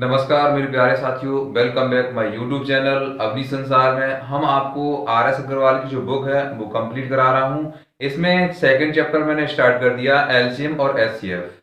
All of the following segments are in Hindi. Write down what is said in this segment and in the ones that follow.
नमस्कार मेरे प्यारे साथियों, welcome back my YouTube channel Avani Sansar में। हम आपको आर एस अग्रवाल की जो बुक है वो कंप्लीट करा रहा हूँ। इसमें सेकंड चैप्टर मैंने स्टार्ट कर दिया, एलसीएम और एचसीएफ।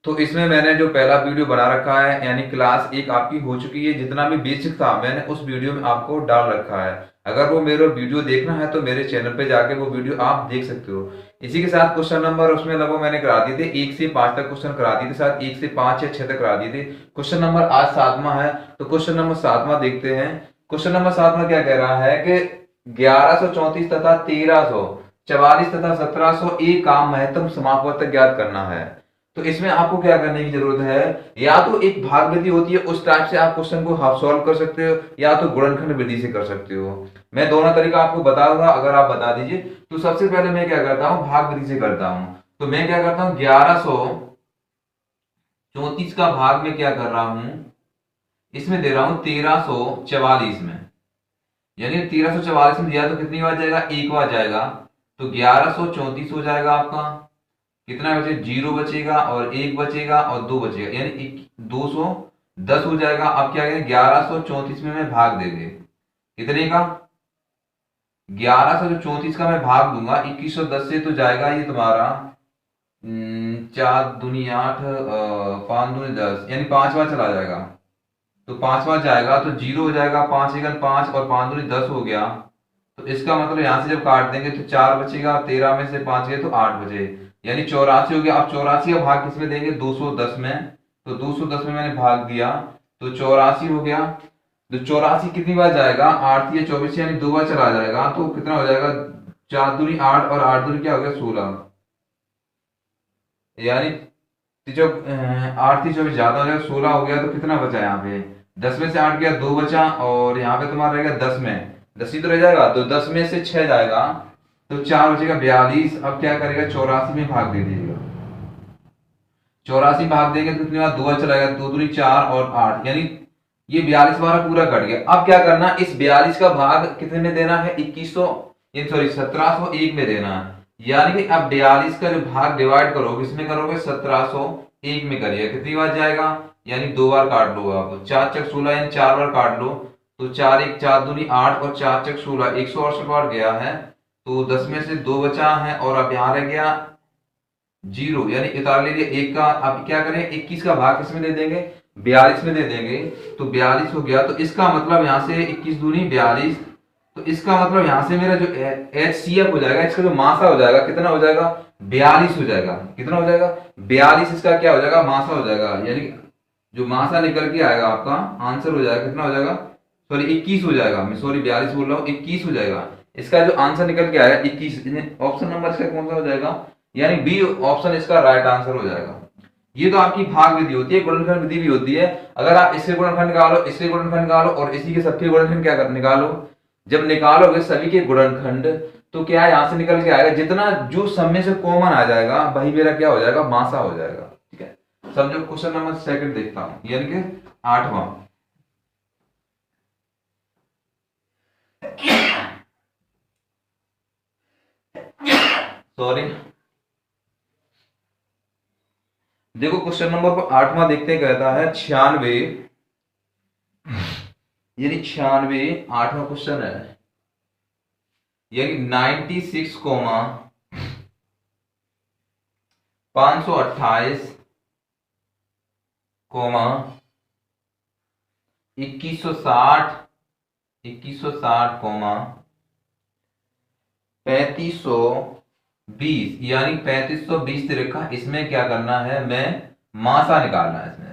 तो इसमें मैंने जो पहला वीडियो बना रखा है, यानी क्लास एक आपकी हो चुकी है। जितना भी बेसिक था मैंने उस वीडियो में आपको डाल रखा है। अगर वो मेरा वीडियो देखना है तो मेरे चैनल पे जाके वो वीडियो आप देख सकते हो। इसी के साथ क्वेश्चन नंबर उसमें लगभग मैंने करा दिए थे, 1 से 5 तक क्वेश्चन करा दिए थे, साथ 1 से 5 या 6 तक करा दिए थे। क्वेश्चन नंबर आज 7वां है, तो क्वेश्चन नंबर 7वां देखते हैं। क्वेश्चन नंबर 7वां क्या कह रहा है कि 1134 तथा 1344 तथा 1700 एक काम महत्तम समापवर्तक ज्ञात करना है। तो इसमें आपको क्या करने की जरूरत है, या तो एक भाग विधि होती है उस टाइप से आप क्वेश्चन को हाफ सॉल्व कर सकते हो, या तो गुणनखंड विधि से कर सकते हो। मैं दोनों तरीका आपको बताऊंगा, अगर आप बता दीजिए। तो सबसे पहले मैं क्या करता हूँ, भाग विधि से करता हूँ। तो मैं क्या करता हूँ, 1134 का भाग में क्या कर रहा हूं, इसमें दे रहा हूं 1344 में। यानी 1344 में दिया तो कितनी बार जाएगा, एक बार जाएगा। तो 1134 हो जाएगा आपका। कितना बचे, 0 बचेगा और 1 बचेगा और 2 बचेगा, यानी 210 हो जाएगा। अब क्या करें, 1134 में मैं भाग देंगे कितने का, 1134 का मैं भाग दूंगा 2110 से। तो जाएगा ये तुम्हारा 4 दूनी 8, 5 दूनी 10, यानी 5 बार चला जाएगा। तो 5 बार जाएगा तो 0 हो जाएगा, 5 एकन 5 और 5 दूनी 10 हो गया। तो इसका मतलब यहां से जब काट देंगे तो 4 बचेगा, 13 में से 5 गए तो 8 बचे, यानी 84 हो गया। अब 84 का भाग किसमें देंगे, 210 में। तो 210 में मैंने भाग दिया तो 84 हो गया। तो 84 कितनी बार जाएगा, 8 या 24, यानी 2 बार चला जाएगा। तो कितना हो जाएगा, 4 दूनी 8 और 8 दूनी क्या हो गया, 16। यानी जब 8 3 24 ज्यादा हो जाएगा, 16 हो गया। तो कितना बचा यहाँ पे, 10 में से 8 गया, 2 बचा। और यहाँ पे तुम्हारा रहेगा 10 में 10 ही तो रह जाएगा, तो 10 में से 6 जाएगा तो 4 बचेगा, 42। अब क्या करेगा, 84 में भाग दे दीजिएगा। 84 भाग देंगे तो कितनी बार, 2 बार चलाएगा, 2 दूनी 4 और 8, यानी ये 42 बार पूरा कट गया। अब क्या करना, इस 42 का भाग कितने में देना है, 2100, सॉरी 1701 में देना है। यानी कि अब 42 का जो भाग डिवाइड करोगे किसमें करोगे, 1701 में करिए। कितनी बार जाएगा, यानी 2 बार काट लो आप, 4 चक 16, यानी 4 बार काट लो। तो 4 1 4 दूनी 8 और 4 चक 16, 168 बार गया है। तो 10 में से 2 बचा है और अब यहाँ रह गया 0, यानी उतार ले लिया 1 का। अब क्या करें, 21 का भाग किसमें दे देंगे, 42 में दे देंगे। तो 42 हो गया। तो इसका मतलब यहां से 21 दूनी 42। तो इसका मतलब यहां से मेरा जो HCF हो जाएगा, इसका जो मासा हो जाएगा कितना हो जाएगा, 42 हो जाएगा। कितना हो जाएगा, 42 इसका क्या हो जाएगा, मासा हो जाएगा। यानी जो मासा निकल के आएगा आपका आंसर हो जाएगा, कितना हो जाएगा, सॉरी 21 हो जाएगा। मैं सॉरी 42 बोल रहा हूँ, 21 हो जाएगा। इसका जो आंसर निकल के आएगा 21। ऑप्शन नंबर इसका कौन सा हो जाएगा, यानी बी ऑप्शन इसका राइट आंसर हो जाएगा। ये तो आपकी भाग विधि होती है, गुणनखंड विधि भी होती है। अगर आप इसके गुणनखंड निकालो, इसके गुणनखंड निकालो और इसी के सबके गुणनखंड क्या कर निकालो, जब निकालोगे सभी के गुणनखंड तो क्या यहां से निकल के आएगा, जितना जो सब में से कॉमन आ जाएगा वही मेरा क्या हो जाएगा, मासा हो जाएगा। ठीक है, समझो। क्वेश्चन नंबर सेकंड देखता हूं, यानी कि 8वां। सॉरी, देखो क्वेश्चन नंबर 8वां देखते कहता है 96, यानी 96 8वां क्वेश्चन है, यानी 96 कोमा 528 कोमा 2160 कोमा 3520, यानी 3520 रखा। इसमें क्या करना है, मैं मासा निकालना है इसमें।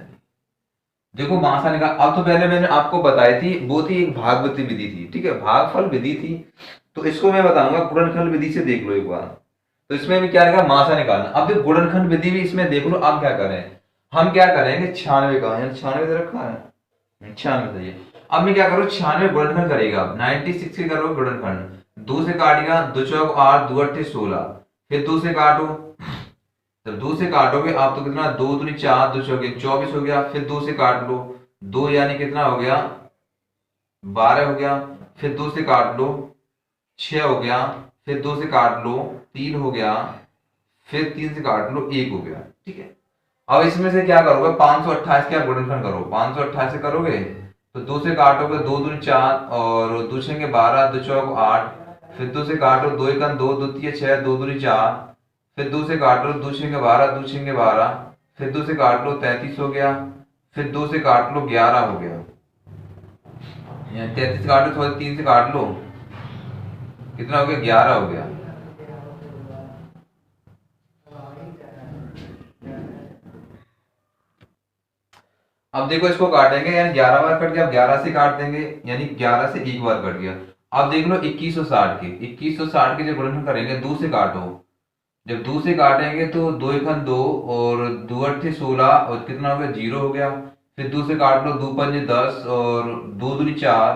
देखो मासा निकाल, अब तो पहले मैंने आपको बताई थी, वो थी एक भागवती विधि थी, ठीक है, भागफल विधि थी। तो इसको मैं बताऊंगा गुणनखंड विधि से, देख लो एक बार। तो इसमें भी क्या रहेगा, मासा निकालना। अब जो गुणनखंड विधि भी इसमें देख लो। अब क्या करें, हम क्या करेंगे, 96 का, यानी 96 दे रखा है, 96 सही है। अब मैं क्या करूँ, 96 गुणनखंड करेगा, 96 के करो गुणनखंड। 2 से काटेगा, 2 चौक 8, 2 अट्ठे 16, फिर 2 से काटो। जब 2 से काटोगे आप तो कितना, 2 दूनी 4, 2 चौके 24 हो गया। फिर 2 से काट लो, 2 यानी कितना हो गया, 12 हो गया। फिर 2 से काट लो, 6 हो गया। फिर 2 से काट लो, 3 हो गया। फिर 3 से काट लो, 1 हो गया। ठीक है, अब इसमें से क्या करोगे, 528 के आप गुणनखंड करो, 528 से करोगे तो 2 से काटोगे, 2 दूनी 4 और 2 छेंगे 12, 2 चौक 8, फिर 2 से काटो, 2 एकन 2, 2 तिये 6, 2 दूनी 4, फिर 2 से काट लो, 2 छेंगे 12, 2 छेंगे 12, फिर 2 से काट लो 33 हो गया, फिर 2 से काट लो 11 हो गया, 33 काट लो, 3 से काट लो, कितना हो गया, 11 हो गया। अब देखो इसको काटेंगे, यानी 11 बार कट गया, अब 11 से काट देंगे, यानी 11 से एक बार कट गया। अब देख लो 2160 के, 2160 के जब गुणनखंड करेंगे, 2 से काटो, जब 2 से काटेंगे तो 2 एकन 2 और 2 अट्ठे 16 और कितना हो गया, 0 हो गया, फिर 2 से काट लो, 2 पंजे 10 और 2 दूनी 4,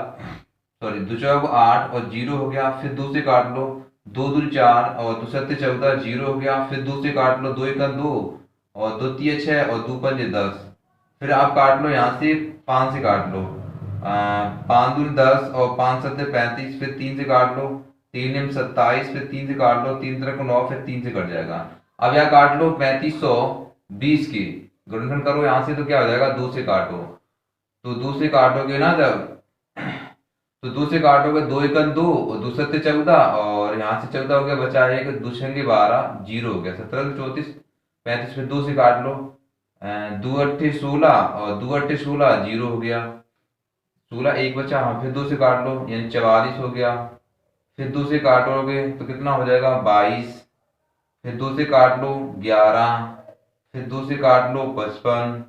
सॉरी 2 चौक 8 और 0 हो गया, फिर 2 से काट लो, 2 दूनी 4 और 2 सत्ते 14, 0 हो गया, फिर 2 से काट लो, 2 एकन 2 और 2 तिये 6 और 2 पंजे 10, फिर आप काट लो यहाँ से, 5 से काट लो, 5 दूनी 10 और 5 सत्ते 35, फिर 3 से काट लो, 3 एम 27, फिर 3 से काट लो, 3 तरह को 9, फिर 3 से कट जाएगा। अब यहाँ काट लो 3520 की गुणनखंड करो यहाँ से, तो क्या हो जाएगा, 2 से काटो, तो 2 से काटोगे ना जब, तो 2 से काटोगे, 2 एकन 2 और 2 सत्ते 14 और यहाँ से 14 हो गया, बचा एक, 2 छंगे 12, 0 हो गया, 17 34 35, फिर 2 से काट लो, 2 अट्ठे 16 और 2 अट्ठे 16, 0 हो गया, 16 एक बचा, हाँ, फिर 2 से काट लो, यानी 44 हो गया, फिर 2 से काटोगे तो कितना हो जाएगा, 22, फिर 2 से काट लो 11, फिर 2 से काट लो 55,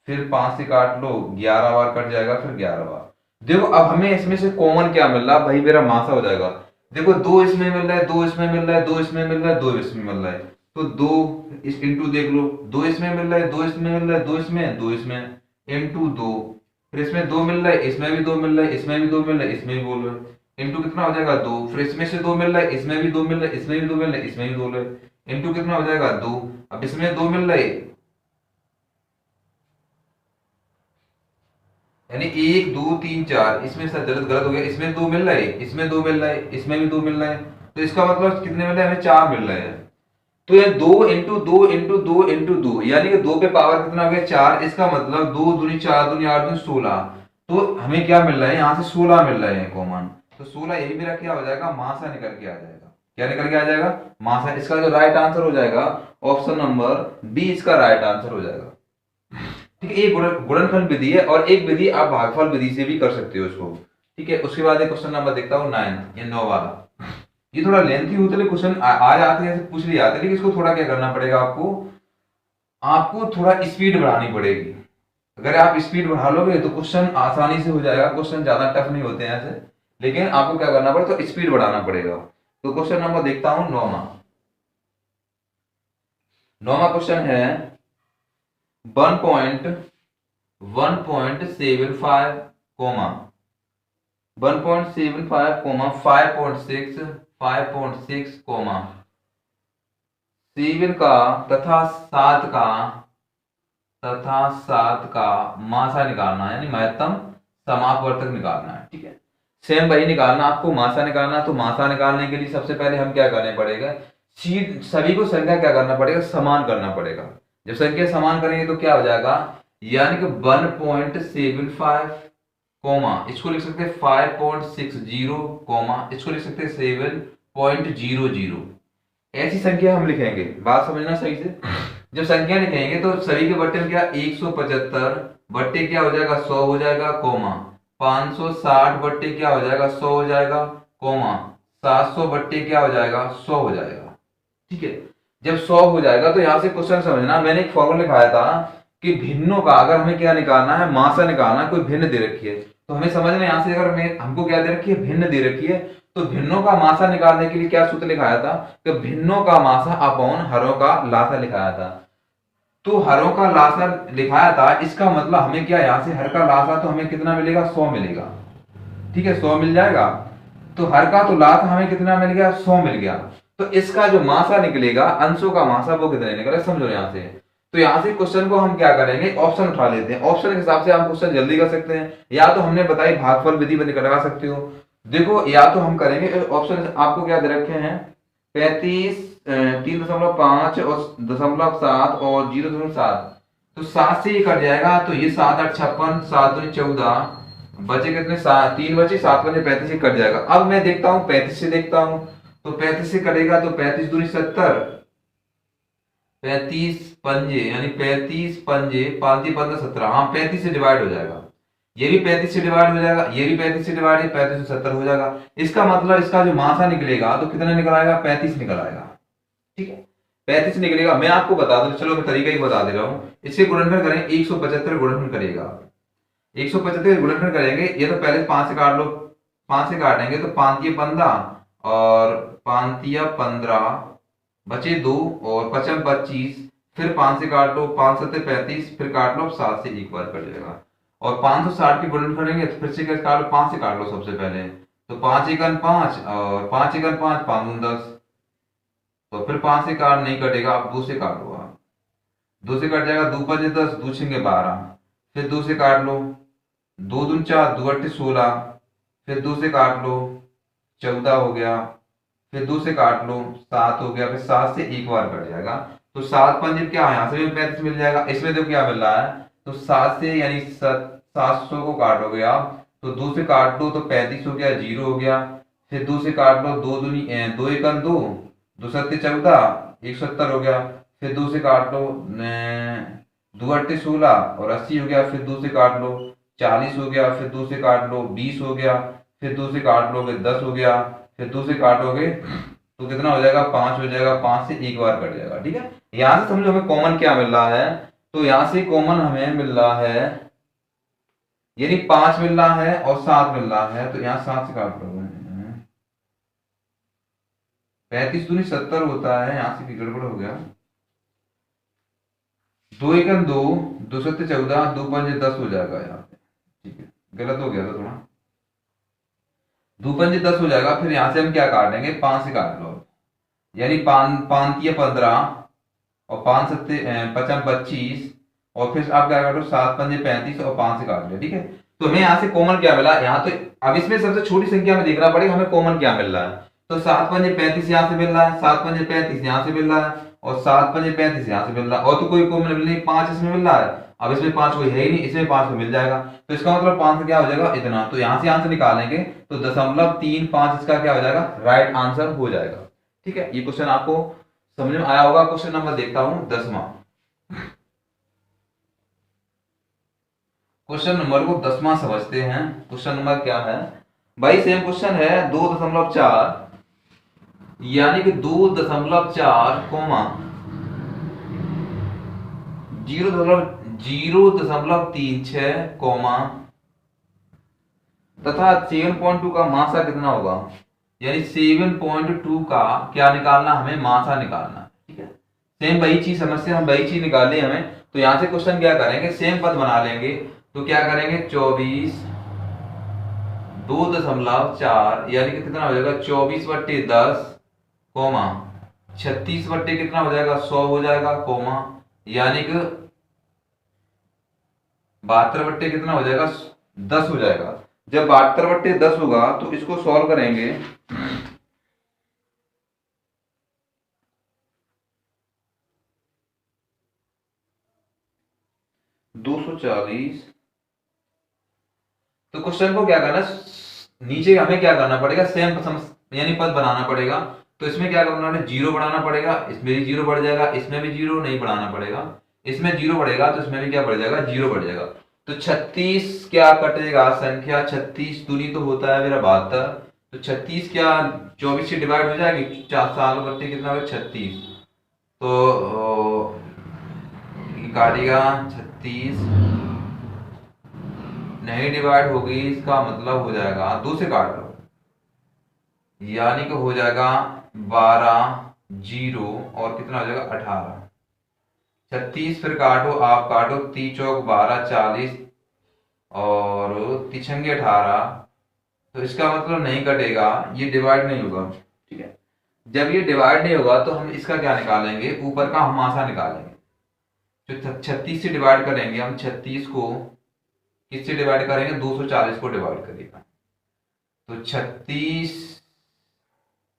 फिर 5 से काट लो, 11 बार कट जाएगा, फिर 11 बार। देखो अब हमें इसमें से कॉमन क्या मिल रहा है भाई, मेरा मासा हो जाएगा। देखो 2 इसमें मिल रहा है, 2 इसमें मिल रहा है, 2 इसमें मिल रहा है, 2 इसमें मिल रहा है, तो 2 इस इंटू देख लो, 2 इसमें मिल रहा है, 2 इसमें मिल रहा है, 2 इसमें, 2 इसमें, इंटू 2, फिर इसमें 2 मिल रहा है, इसमें भी 2 मिल रहा है, इसमें भी 2 मिल रहा है, इसमें भी बोल रहे हैं, इंटू कितना हो जाएगा, 2, फिर इसमें से 2 मिल रहा है, इसमें भी 2 मिल रहा है, इसमें भी 2 मिल रहा है, इसमें भी 2 मिल रहा है, इंटू कितना हो जाएगा, 2, अब इसमें 2 मिल रहा है, यानी 1 2 3 4, इसमें सर गलत गलत हो गया, इसमें 2 मिल रहा है, इसमें 2 मिल रहा है, इसमें भी 2 मिल रहा है, तो इसका मतलब कितने मिल रहे हैं, हमें 4 मिल रहे हैं। तो ये 2 इंटू 2 इंटू 2 इंटू 2, यानी कि 2 पे पावर कितना हो गया, 4, इसका मतलब 2 दूनी 4 दूनी 8 दूनी 16, तो हमें क्या मिल रहा है, यहाँ से 16 मिल रहे हैं कॉमन, तो 16 यही मेरा क्या हो जाएगा, मासा निकल के आ जाएगा, क्या निकल के आ जाएगा, मासा। इसका जो राइट आंसर हो जाएगा ऑप्शन नंबर बी, इसका राइट आंसर हो जाएगा। ठीक है, ये गुणनखंड विधि है, और एक विधि आप भागफल विधि से भी कर सकते हो इसको। ठीक है, उसके बाद एक क्वेश्चन नंबर देखता हूँ 9, ये 9 वाला, ये थोड़ा लेंथी होते हैं क्वेश्चन, आ जाते हैं, पूछ लिए जाते हैं, लेकिन इसको थोड़ा क्या करना पड़ेगा आपको, आपको थोड़ा स्पीड बढ़ानी पड़ेगी। अगर आप स्पीड बढ़ा लोगे तो क्वेश्चन आसानी से हो जाएगा, क्वेश्चन ज्यादा टफ नहीं होते हैं ऐसे, लेकिन आपको क्या करना पड़ेगा, तो स्पीड बढ़ाना पड़ेगा। तो क्वेश्चन नंबर देखता हूं 9वां, 9वां क्वेश्चन है 1.1.75 कोमा 1.75 कोमा 5.6 5.6 कोमा 7 का तथा 7 का मासा निकालना है, यानी महत्तम समापवर्तक निकालना है। ठीक है, सेम वही निकालना, आपको मासा निकालना। तो मासा निकालने के लिए सबसे पहले हम क्या करने पड़ेगा, सभी को संख्या क्या करना पड़ेगा, समान करना पड़ेगा। जब संख्या समान करेंगे तो क्या हो जाएगा, यानी कि 1.75 कोमा, इसको लिख सकते हैं 5.60 कोमा, इसको लिख सकते हैं 7.00। ऐसी संख्या हम लिखेंगे, बात समझना सही से। जब संख्या लिखेंगे तो सभी के बट्टे में क्या, 175 बट्टे क्या हो जाएगा, 100 हो जाएगा, कोमा 560 बट्टे क्या हो जाएगा, 100 हो जाएगा, कोमा 700 बट्टे क्या हो जाएगा, 100 हो जाएगा। ठीक है, जब 100 हो जाएगा तो यहां से क्वेश्चन समझना, मैंने एक फॉर्मूला लिखाया था कि भिन्नों का, अगर हमें क्या निकालना है, मासा निकालना, कोई भिन्न दे रखी है तो हमें समझना, यहां से अगर हमको क्या दे रखी है, भिन्न दे रखी है, तो भिन्नों का मासा निकालने के लिए क्या सूत्र लिखाया था, कि भिन्नों का मासा अपॉन हरों का लासा लिखाया था। तो हरों का लासा लिखाया था, इसका मतलब हमें क्या, यहां से हर का लासा तो हमें कितना मिलेगा, 100 मिलेगा। ठीक है, 100 मिल जाएगा, तो हर का तो लासा हमें कितना मिल गया, 100 मिल गया। तो इसका जो मासा निकलेगा, अंशों का मासा, वो कितने निकलेगा, समझो यहां से। तो यहां से क्वेश्चन को हम क्या करेंगे, ऑप्शन उठा लेते हैं, ऑप्शन के हिसाब से हम क्वेश्चन जल्दी कर सकते हैं, या तो हमने बताई भागफल विधि बंद लगा सकते हो। देखो, या तो हम करेंगे, ऑप्शन आपको क्या दे रखे हैं, 35 3.5 और 0.7 तो 7 से ये कट जाएगा, तो ये 7 8 56, 7 2 14, बचे कितने, 3 बचे, 7 5 35, ये कट जाएगा। अब मैं देखता हूँ 35 से देखता हूँ, तो 35 से कटेगा तो 35 दूनी 70, 35 पंजे यानी 35 पंजे 5 15 17, हाँ 35 से डिवाइड हो जाएगा, ये भी 35 से डिवाइड हो जाएगा, ये भी 35 से डिवाइड है, 35 से 70 हो जाएगा। इसका मतलब इसका जो मासा निकलेगा तो कितना निकल आएगा, 35 निकल आएगा। ठीक है, 35 निकलेगा। मैं आपको बता दूं, चलो मैं तरीका ही बता दे रहा हूँ। इससे गुणनफल करें, 175 गुणनफल करेगा, 175 गुणनफल करेंगे, ये तो पहले 5 से काट लो, 5 से काटेंगे तो 5 ये 15 और 5 या 15, बचे 2 और 55 25, फिर 5 से काट लो, 5 7 35, फिर काट लो, 7 से एक बार कट जाएगा। और 560 की गुणनफल करेंगे तो फिर से काट लो, 5 से काट लो सबसे पहले, तो 5 एकन 5 और 5 एकन 5, 5 दूनी 10, तो फिर 5 से काट नहीं कटेगा, आप 2 से काट लो, आप 2 से कट जाएगा, 2 5 10, 2 6 12, फिर 2 से काट लो, 2 दूनी 4, 2 8 16, फिर 2 से काट लो, 14 हो गया, फिर 2 से काट लो, 7 हो गया, फिर 7 से एक बार कट जाएगा, तो 7 पंजे क्या है, यहाँ से भी 35 मिल जाएगा, इसमें तो क्या मिल रहा है, तो 7 से यानी 700 को काटोगे आप, तो 2 से काट लो तो 35 हो गया, 0 हो गया, फिर 2 से काट लो, 2 दूनी 2 एकन 2, 2 सत्ते 14, 170 हो गया, फिर 2 से काट लो, 2 अट्ठे 16 और 80 हो गया, फिर 2 से काट लो, 40 हो गया, फिर 2 से काट लो, 20 हो गया, फिर 2 से काट लोगे, 10 हो गया, फिर 2 से काटोगे तो कितना हो जाएगा, 5 हो जाएगा, 5 से एक बार कट जाएगा। ठीक है, यहां से समझो हमें कॉमन क्या मिल रहा है, तो यहां से कॉमन हमें मिल रहा है, यानी 5 मिल रहा है और 7 मिल रहा है, तो यहाँ 7 से काट लोगे, 35 दूनी 70 होता है, यहां से भी गड़बड़ हो गया, 2 एकन 2, 2 सत्ते 14, 2 पंजे 10 हो जाएगा यहाँ पे। ठीक है, गलत हो गया था थोड़ा, 2 पंजे 10 हो जाएगा, फिर यहां से हम क्या काटेंगे, 5 से काट लो, यानी 5 5 या 15 और 5 सत्ते 55 25, और फिर आप क्या काटो, 7 पंजे 35 और 5 से काट लिया। ठीक है, तो हमें यहाँ से कॉमन क्या मिला, यहाँ तो अब इसमें सबसे छोटी संख्या में देखना पड़ेगा हमें कॉमन क्या मिल रहा है, तो 7 पंजे 35 यहाँ से मिल रहा है, 7 पंजे 35 यहाँ से मिल रहा है, और 7 पंजे 35 यहाँ से मिल रहा है, और तो कोई कॉमन मिल नहीं, 5 इसमें मिल रहा है, अब इसमें 5 कोई है ही नहीं, इसमें 5 को मिल जाएगा, तो इसका मतलब 5 से क्या हो जाएगा, इतना, तो यहाँ से आंसर निकालेंगे तो 0.35 इसका क्या हो जाएगा, राइट आंसर हो जाएगा। ठीक है, ये क्वेश्चन आपको समझ में आया होगा। क्वेश्चन नंबर देखता हूं 10वां, क्वेश्चन नंबर को 10वां समझते हैं। क्वेश्चन नंबर क्या है भाई, सेम क्वेश्चन है, 2.4 यानी कि 2.4 कोमा 0.036 कोमा तथा 7.2 का मासा कितना होगा, यानी 7.2 का क्या निकालना, हमें मासा निकालना। ठीक है, सेम वही चीज, समस्या हम वही चीज निकालनी है हमें, तो यहां से क्वेश्चन क्या करेंगे, सेम पद बना लेंगे, तो क्या करेंगे, 24 2.4 यानी कि कितना हो जाएगा, 24/10 कोमा 36 कितना हो जाएगा, 100 हो जाएगा, कोमा यानी कि 72 कितना हो जाएगा, 10 हो जाएगा। जब 72/10 होगा तो इसको सॉल्व करेंगे, 240, तो क्वेश्चन को क्या करना, नीचे हमें क्या करना पड़ेगा, सेम यानी पद बनाना पड़ेगा, तो इसमें क्या करना है, 0 बढ़ाना पड़ेगा, इसमें भी 0 बढ़ जाएगा, इसमें भी 0 नहीं बढ़ाना पड़ेगा, इसमें 0 बढ़ेगा तो इसमें भी क्या बढ़ जाएगा, 0 बढ़ जाएगा, तो 36 क्या कटेगा, संख्या 36 दूनी तो होता है मेरा 72, तो 36 क्या 24 से डिवाइड हो जाएगी, 4 बट्टे कितना होगा 36, तो काटेगा 36 नहीं डिवाइड होगी, इसका मतलब हो जाएगा 2 से काट लो, यानी कि हो जाएगा 12 0 और कितना हो जाएगा 18, 36 फिर काटो, आप काटो 3 चौक 12 40 और 3 18, तो इसका मतलब नहीं कटेगा, ये डिवाइड नहीं होगा। ठीक है, जब ये डिवाइड नहीं होगा तो हम इसका क्या निकालेंगे, ऊपर का हम मासा निकालेंगे, जो 36 से डिवाइड करेंगे हम, 36 को किससे डिवाइड करेंगे, 240 को डिवाइड करेगा, तो 36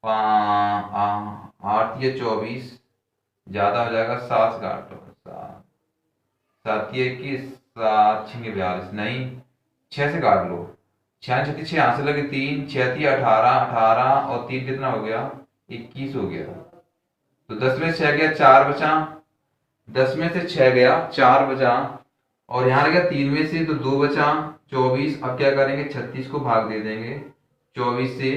8 या 24 ज्यादा हो जाएगा, 7 काट लो, 7 7 की 21, 7 6 42, नहीं 6 से काट लो, 6 36, 6 यहाँ से लगे 3, 6 थी 18, 18 और 3 कितना हो गया 21 हो गया। तो 10 में से 6 गया 4 बचा, 10 में से 6 गया 4 बचा, और यहाँ लगा 3 में से तो 2 बचा 24। अब क्या करेंगे 36 को भाग दे देंगे 24 से,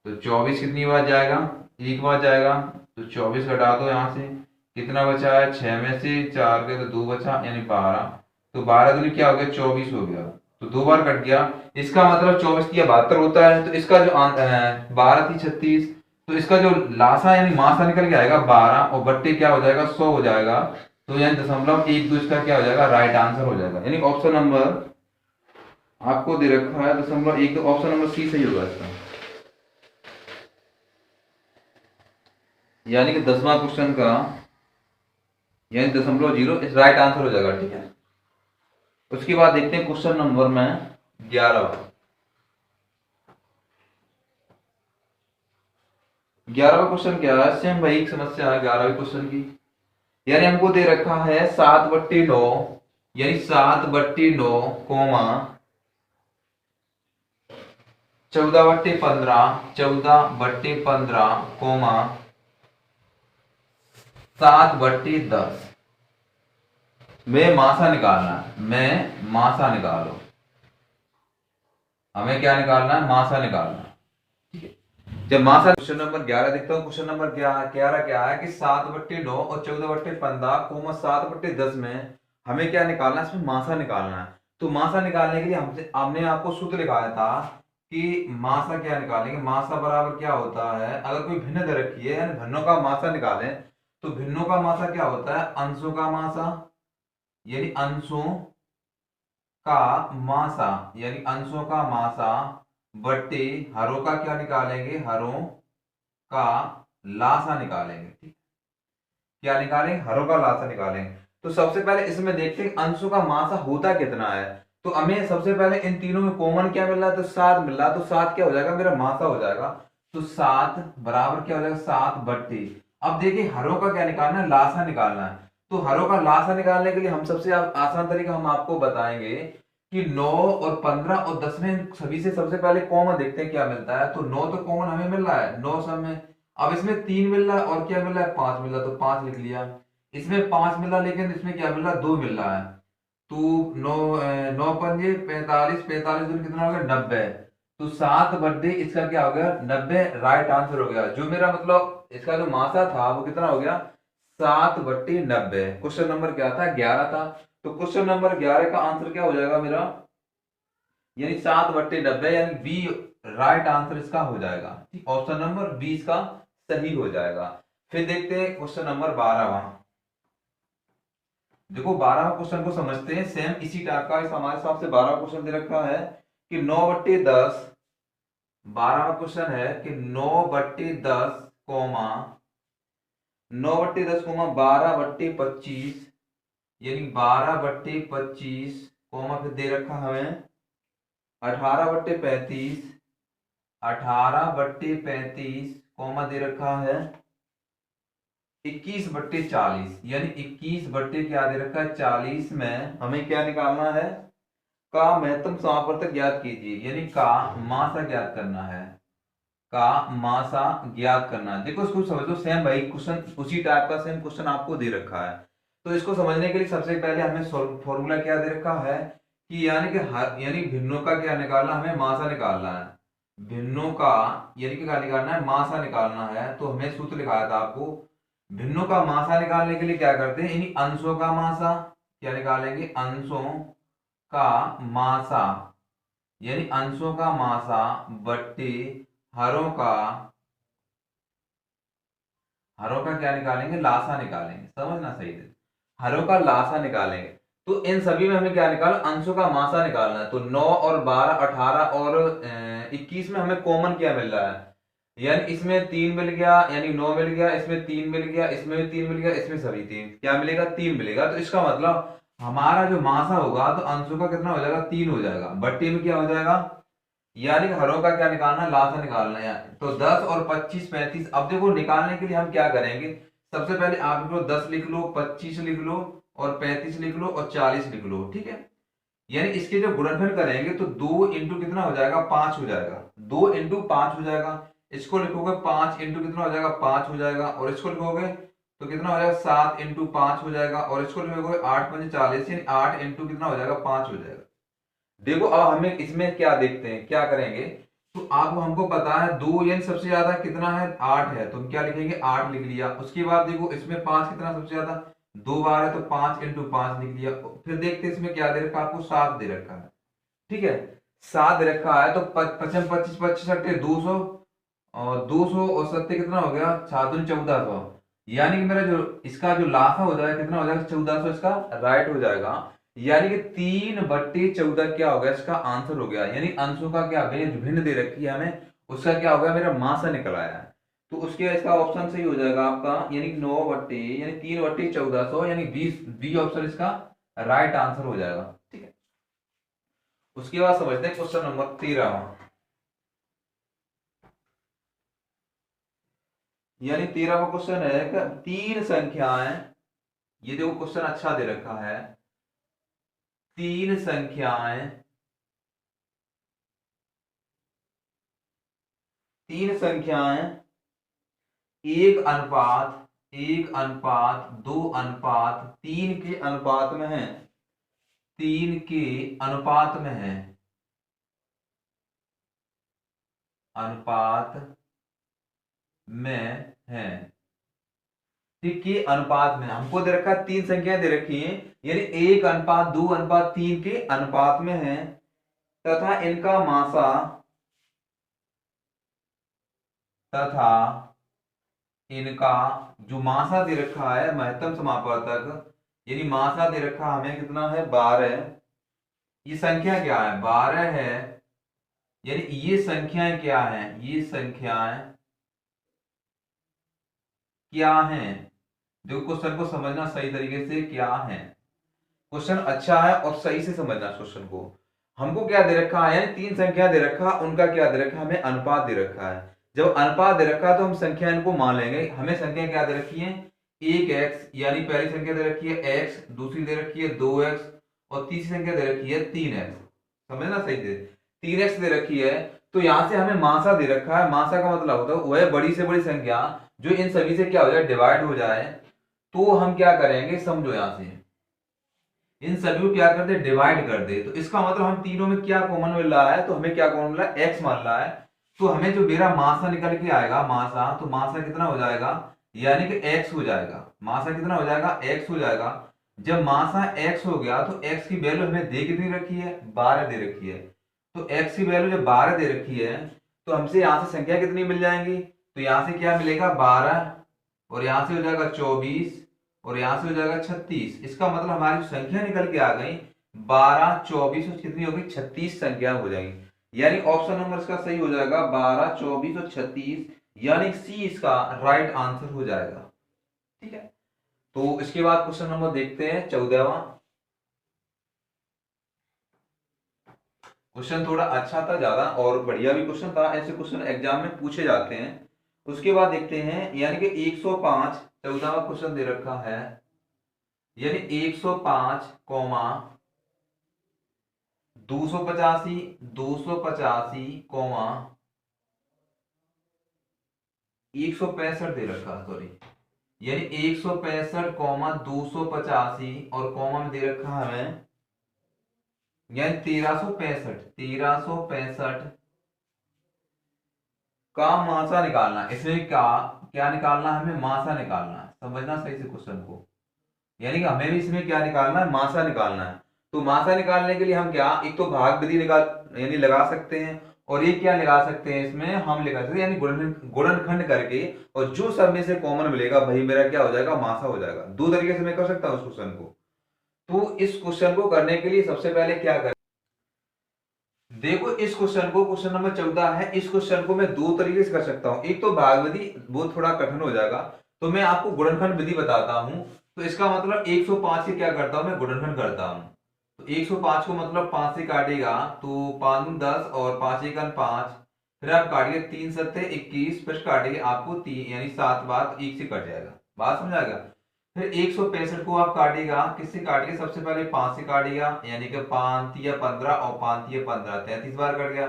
तो 24 कितनी बार जाएगा 1 बार जाएगा, तो 24 घटा दो यहाँ से, कितना बचा है 6 में से 4 गए तो 2 बचा यानी 12, तो 12 दूनी क्या हो गया 24 हो गया, तो 2 बार कट गया। इसका मतलब 24 की 72 होता है, तो इसका जो 12 थी 36, तो इसका जो लासा यानी मासा निकल के आएगा 12 और बट्टे क्या हो जाएगा 100 हो जाएगा, तो यानी 0.12 इसका क्या हो जाएगा राइट आंसर हो जाएगा। यानी ऑप्शन नंबर आपको दे रखा है 0.1, तो ऑप्शन नंबर सी सही होगा इसका, यानी कि 10वां क्वेश्चन का यानी 0.0 इस राइट आंसर हो जाएगा। ठीक है, उसके बाद देखते हैं क्वेश्चन नंबर में 11वां क्वेश्चन क्या है, सेम वही समस्या है 11वें क्वेश्चन की। यानी हमको दे रखा है 7/9 यानी 7/9 कोमा 14/15 कोमा 7/10 में मासा निकालना है, में मासा निकालो, हमें क्या निकालना है मासा निकालना है। ठीक है, जब मासा क्वेश्चन नंबर 11 देखता हूँ, क्वेश्चन नंबर 11 क्या है कि 7/9 और 14/15 कोमा 7/10 में हमें क्या निकालना है, इसमें मासा निकालना है। तो मासा निकालने के लिए हमने आपको सूत्र लिखाया था कि मासा क्या निकालेंगे, मासा बराबर क्या होता है, अगर कोई भिन्न दे रखी है यानी भिन्नों का मासा निकालें, तो भिन्नों का मासा क्या होता है अंशों का मासा, यानी अंशों का मासा यानी अंशों का मासा बट्टे हरों का क्या निकालेंगे, हरों का लासा निकालेंगे। ठीक, क्या निकालेंगे हरों का लासा निकालेंगे। तो सबसे पहले इसमें देखते हैं अंशों का मासा होता कितना है, तो हमें सबसे पहले इन तीनों में कॉमन क्या मिल रहा है, तो 7 मिल रहा है, तो 7 क्या हो जाएगा मेरा मासा हो जाएगा, तो 7 बराबर क्या हो जाएगा 7/। अब देखिए हरों का क्या निकालना है, लासा निकालना है। तो हरों का लासा निकालने के लिए हम सबसे आसान तरीका हम आपको बताएंगे कि 9 और 15 और 10 में सभी से सबसे पहले कॉमन देखते हैं क्या मिलता है, तो 9 तो कॉमन हमें मिल रहा है 9 सब में, अब इसमें 3 मिल रहा है और क्या मिल रहा है 5 मिल रहा है, तो 5 लिख लिया। इसमें 5 मिल रहा है लेकिन इसमें क्या मिल रहा है 2 मिल रहा है, तो 9 9 पंजे 45, 45 दूनी कितना हो गया 90, तो 7/10 इसका क्या हो गया 90 राइट आंसर हो गया। जो मेरा मतलब इसका जो मासा था वो कितना हो गया 7/90। क्वेश्चन नंबर क्या था 11 था, तो क्वेश्चन नंबर 11 का आंसर क्या हो जाएगा मेरा, यानी 7/90 यानी बी राइट आंसर इसका हो जाएगा। ठीक, ऑप्शन नंबर 20 का सही हो जाएगा। फिर देखते हैं क्वेश्चन नंबर 12वां। देखो 12वां क्वेश्चन को समझते हैं, सेम इसी टाइप का हमारे हिसाब से 12वां क्वेश्चन दे रखा है कि 9/10, 12वां क्वेश्चन है कि 9/10 कोमा 9/10 कोमा 12/25 यानी 12/25 कोमा फिर दे रखा हमें 18/35, 18/35 कोमा दे रखा है 21/40 यानी 21 क्या दे रखा है 40 में हमें क्या निकालना है, का महत्तम समापवर्तक ज्ञात कीजिए, यानी का मासा ज्ञात करना है, का मासा ज्ञात करना है। देखो इसको समझो, सेम भाई क्वेश्चन उसी टाइप का सेम क्वेश्चन आपको दे रखा है, तो इसको समझने के लिए सबसे पहले हमें फॉर्मूला क्या दे रखा है कि यानी कि यानी भिन्नों का क्या निकालना, हमें मासा निकालना है, भिन्नों का यानी कि क्या निकालना है मासा निकालना है। तो हमें सूत्र लिखाया था आपको, भिन्नों का मासा निकालने के लिए क्या करते हैं, यानी अंशों का मासा क्या निकालेंगे, अंशों का मासा यानी अंशों का मासा बट्टे हरों का क्या निकालेंगे लासा निकालेंगे, समझना सही है, हरों का लासा निकालेंगे। तो इन सभी में हमें क्या निकालना, अंशों का मासा निकालना है। तो 9 और 12 18 और 21 में हमें कॉमन क्या मिल रहा है, यानी इसमें 3 मिल गया यानी 9 मिल गया, इसमें 3 मिल गया, इसमें भी 3 मिल गया, इसमें सभी 3 क्या मिलेगा 3 मिलेगा। तो इसका मतलब हमारा जो मासा होगा तो अंशों का कितना हो जाएगा 3 हो जाएगा, बट्टे में क्या हो जाएगा, यानी हरों का क्या निकालना है लासा निकालना है। तो 10 और 25 35, अब देखो निकालने के लिए हम क्या करेंगे, सबसे पहले आप लिख लो 10 लिख लो 25 लिख लो और 35 लिख लो और 40 लिख लो, ठीक है। यानी इसके जब गुणनखंड करेंगे तो 2 इंटू कितना हो जाएगा, 5 हो जाएगा, 2 इंटू 5 हो जाएगा। इसको लिखोगे 5 इंटू कितना हो जाएगा, 5 हो जाएगा। और इसको लिखोगे तो कितना हो जाएगा, 7 इंटू 5 हो जाएगा। और इसको लिखोगे 8 पंजे 40, यानी 8 इंटू कितना हो जाएगा, 5 हो जाएगा। देखो अब हमें इसमें क्या देखते हैं, क्या करेंगे। तो आपको हमको पता है 2 यानी सबसे ज्यादा कितना है, 8 है, तो हम क्या लिखेंगे, 8 लिख लिया। उसके बाद देखो इसमें 5 कितना सबसे ज्यादा, 2 बार है, तो 5 इंटू 5 लिख लिया। फिर देखते हैं इसमें क्या दे रखा है, आपको 7 दे रखा है, ठीक है। 7 दे रखा है तो 55 25 25 अट्ठे 200, और 200 और 70 कितना हो गया, 1400। यानी कि मेरा जो इसका जो लाफा हो जाएगा कितना हो जाएगा, 1400 इसका राइट हो जाएगा। यानी कि 3/14 क्या हो गया, इसका आंसर हो गया। यानी अंशों का क्या भिन्न दे रखी है हमें, उसका क्या हो गया, मेरा मासा निकल आया है। तो उसके इसका ऑप्शन सही हो जाएगा आपका, यानी 9 यानी 3/1400, यानी 20 बी ऑप्शन इसका राइट आंसर हो जाएगा, ठीक है। उसके बाद समझते हैं क्वेश्चन नंबर 13। यानी 13वां क्वेश्चन है कि 3 संख्याएं, ये देखो क्वेश्चन अच्छा दे रखा है, 3 संख्याएं, 3 संख्याएं 1:1:2:3 के अनुपात में है, 3 के अनुपात में है, अनुपात में है, ठीक, के अनुपात में हमको दे रखा है, 3 संख्याएं दे रखी हैं, यानी 1:2:3 के अनुपात में है, तथा इनका मासा, तथा इनका जो मासा दे रखा है महत्तम समापवर्तक, यानी मासा दे रखा हमें कितना है, 12। ये संख्या क्या है, 12 है। यानी ये संख्याएं क्या है, ये संख्याएं क्या हैं, देखो क्वेश्चन को समझना सही तरीके से, क्या है क्वेश्चन अच्छा है और सही से समझना क्वेश्चन को। हमको क्या दे रखा है, यानी 3 संख्या दे रखा, उनका क्या दे रखा है, हमें अनुपात दे रखा है। जब अनुपात दे रखा है तो हम संख्या इनको मान लेंगे। हमें संख्या क्या दे रखी है, 1x, यानी पहली संख्या दे रखी है x, दूसरी दे रखी है 2x, और तीसरी संख्या दे रखी है 3x। समझना सही से, 3x दे रखी है। तो यहां से हमें मासा दे रखा है, मासा का मतलब होता है वह बड़ी से बड़ी संख्या जो इन सभी से क्या हो जाए, डिवाइड हो जाए। तो हम क्या करेंगे, समझो यहां से इन सभी को क्या कर दे, डिवाइड कर दे। तो इसका मतलब हम तीनों में क्या कॉमन मिल रहा है, तो हमें क्या कॉमन मिल रहा है, एक्स मान रहा है। तो हमें जो मेरा मासा निकल के आएगा, मासा, तो मासा कितना हो जाएगा, यानी कि एक्स हो जाएगा। मासा कितना हो जाएगा, एक्स हो जाएगा। जब मासा एक्स हो गया तो एक्स की वैल्यू हमें दे कितनी रखी है, 12 दे रखी है। तो एक्स की वैल्यू जब 12 दे रखी है तो हमसे यहां से संख्या कितनी मिल जाएंगी, तो यहां से क्या मिलेगा, 12, और यहां से हो जाएगा 24, और यहां से हो जाएगा 36। इसका मतलब हमारी संख्या निकल के आ गई 12 24 और कितनी होगी, 36 संख्या हो जाएंगी। यानी ऑप्शन नंबर इसका सही हो जाएगा 12 24 और 36, यानी सी इसका राइट आंसर हो जाएगा, ठीक है। तो इसके बाद क्वेश्चन नंबर देखते हैं 14वां। क्वेश्चन थोड़ा अच्छा था, ज्यादा और बढ़िया भी क्वेश्चन था, ऐसे क्वेश्चन एग्जाम में पूछे जाते हैं। उसके बाद देखते हैं, यानी कि 105, 14वां क्वेश्चन दे रखा है, यानी 105 कॉमा 285 285 कॉमा 165 दे रखा है, सॉरी, यानी 165 कॉमा 285 और कॉमा में दे रखा है हमें, यानी 1365 का मासा निकालना है। इसमें क्या क्या निकालना है, हमें मासा निकालना है। समझना सही से क्वेश्चन को, यानी कि हमें भी इसमें क्या निकालना है, मासा निकालना है। तो मासा निकालने के लिए हम क्या, एक तो भाग विधि निकाल यानी लगा सकते हैं, और एक क्या लगा सकते हैं, इसमें हम लगा सकते हैं यानी गुणनखंड करके, और जो सब में से कॉमन मिलेगा वही मेरा क्या हो जाएगा, मासा हो जाएगा। दो तरीके से मैं कर सकता हूं उस क्वेश्चन को। तो इस क्वेश्चन को करने के लिए सबसे पहले क्या कर, देखो इस क्वेश्चन को, क्वेश्चन नंबर 14 है, इस क्वेश्चन को मैं दो तरीके से कर सकता हूं। एक तो भाग विधि, वो थोड़ा कठिन हो जाएगा, तो मैं आपको गुणनखंड विधि बताता हूं। तो इसका मतलब 105 से क्या करता हूं, मैं गुणनखंड करता हूं। तो 105 को मतलब 5 से काटेगा तो 5 दूनी 10 और 5 एकम 5, फिर आप काटिए 3 सत्ते 21, फिर काटिए आपको 3 यानी 7 बार 1 से कट जाएगा। बात समझ आ गया। फिर 165 को आप काटिएगा, किससे काटिएगा, सबसे पहले 5 से काटिएगा, यानी कि 5 या 15 और 5 या 15, 33 बार कट गया।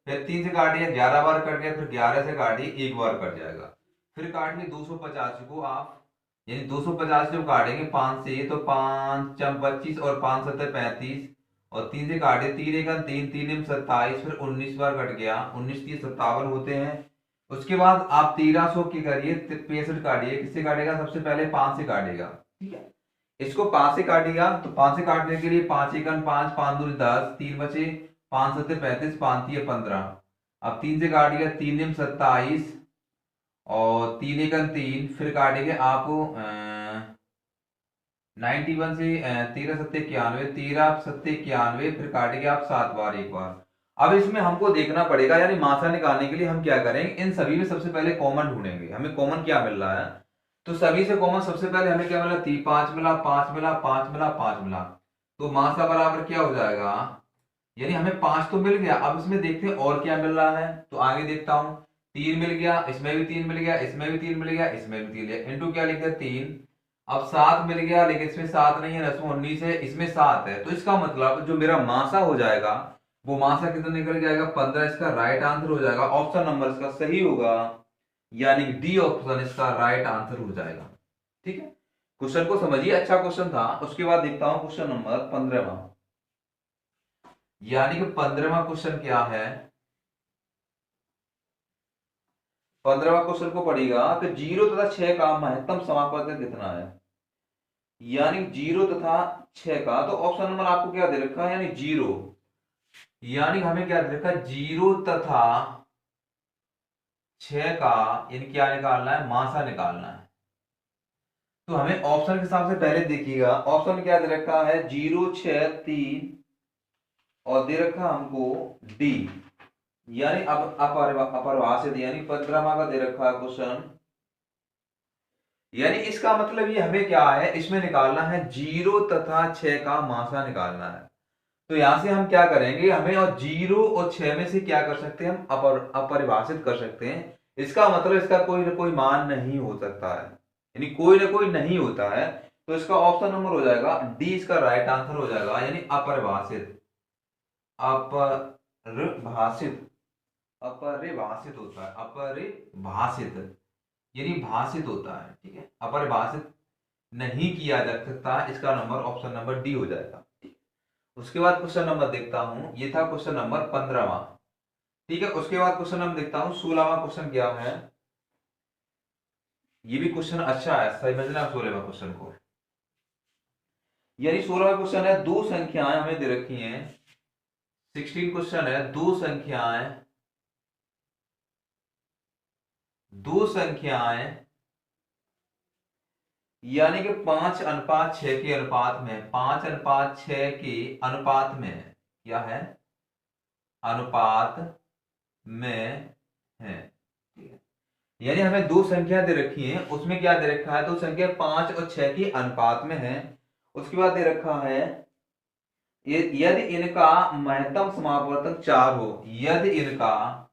फिर 3 से काटिए, 11 बार कट गया। फिर 11 से काटिए, एक बार कट जाएगा। फिर काटिए 250 को आप, यानी 250 जब काटेंगे 5 से, तो 5 चम 25 और 5 सत्तर 35, और 3 से काटे, 3 एकम 3, 3 एम 27, फिर 19 बार कट गया, 19 3 57 होते हैं। उसके बाद आप 1300 की करिए, 65 काटिए, किससे काटेगा, सबसे पहले 5 से काटेगा, ठीक है। इसको 5 से काटेगा, तो 5 से काटने के लिए 5 एकम 5, 5 दूनी 10, 3 बचे, 5 सत्तर 35, 5 तिया 15। अब 3 से काटिएगा, 3 एम 27 और 3 एकम 3, फिर काटेंगे आप 91 से 13 सत्ते 91, 13 सत्ते 91, फिर काटेंगे आप 7 बार, एक बार। अब इसमें हमको देखना पड़ेगा, यानी मासा निकालने के लिए हम क्या करेंगे, इन सभी में सबसे पहले कॉमन ढूंढेंगे, हमें कॉमन क्या मिल रहा है। तो सभी से कॉमन सबसे पहले हमें क्या मिला, 5 मिला, 5 मिला, 5 मिला, 5 मिला। तो मासा बराबर क्या हो जाएगा, यानी हमें 5 तो मिल गया। अब इसमें देखते हैं और क्या मिल रहा है, तो आगे देखता हूं। 3 मिल गया, इसमें भी 3 मिल गया, इसमें भी 3 मिल गया, इसमें भी 3 गया, इंटू क्या लिख दिया 3। अब 7 मिल गया, लेकिन इसमें 7 नहीं है, इसमें 19 है, इसमें 7 है। तो इसका मतलब जो मेरा मासा हो जाएगा, वो मासा कितना निकल जाएगा, 15। इसका राइट आंसर हो जाएगा ऑप्शन नंबर इसका सही होगा, यानी डी ऑप्शन इसका राइट आंसर हो जाएगा। ठीक है, क्वेश्चन को समझिए, अच्छा क्वेश्चन था। उसके बाद देखता हूं क्वेश्चन नंबर 15वां, यानी कि 15वां क्वेश्चन क्या है। 15वां क्वेश्चन को पढ़ेगा कि 0 तथा 6 का महत्तम समापवर्तक कितना है, यानी 0 तथा 6 का। तो ऑप्शन नंबर आपको क्या दे रखा है, यानी 0, यानी हमें क्या दे रखा है, 0 तथा 6 का, यानी क्या निकालना है, मासा निकालना है। तो हमें ऑप्शन के हिसाब से पहले देखिएगा, ऑप्शन में क्या दे रखा है, 0 6 3, और दे रखा हमको डी, यानी अब अपरिभाषित, यानी 15वां का दे रखा है क्वेश्चन। यानी इसका मतलब ये हमें क्या है, इसमें निकालना है 0 तथा 6 का मासा निकालना है। तो यहां से हम क्या करेंगे, हमें और 0 और 6 में से क्या कर सकते हैं, हम अपरिभाषित कर सकते हैं। इसका मतलब इसका कोई ना कोई मान नहीं हो सकता है, यानी कोई ना कोई नहीं होता है। तो इसका ऑप्शन नंबर हो जाएगा डी, इसका राइट आंसर हो जाएगा, यानी अपरिभाषित। अपरिभाषित, अपरिभाषित होता है, अपरिभाषित यानी भाषित होता है, ठीक है, अपरिभाषित नहीं किया जा सकता। इसका नंबर ऑप्शन नंबर डी हो जाएगा। उसके बाद क्वेश्चन नंबर देखता हूं, ये था क्वेश्चन नंबर 15वां, ठीक है। उसके बाद क्वेश्चन नंबर देखता हूं 16वां क्वेश्चन क्या है। ये भी क्वेश्चन अच्छा है, समझना 16वां क्वेश्चन को। यानी 16वां क्वेश्चन है, दो संख्याएं हमें दे रखी हैं। 16 क्वेश्चन है, दो संख्याएं यानी कि 5:6 के अनुपात में, 5:6 के अनुपात में क्या है, अनुपात में है, ठीक है। यानी हमें दो संख्या दे रखी है, उसमें क्या दे रखा है, दो संख्या 5 और 6 के अनुपात में है। उसके बाद दे रखा है यदि इनका महत्तम समापवर्तक 4 हो, यदि इनका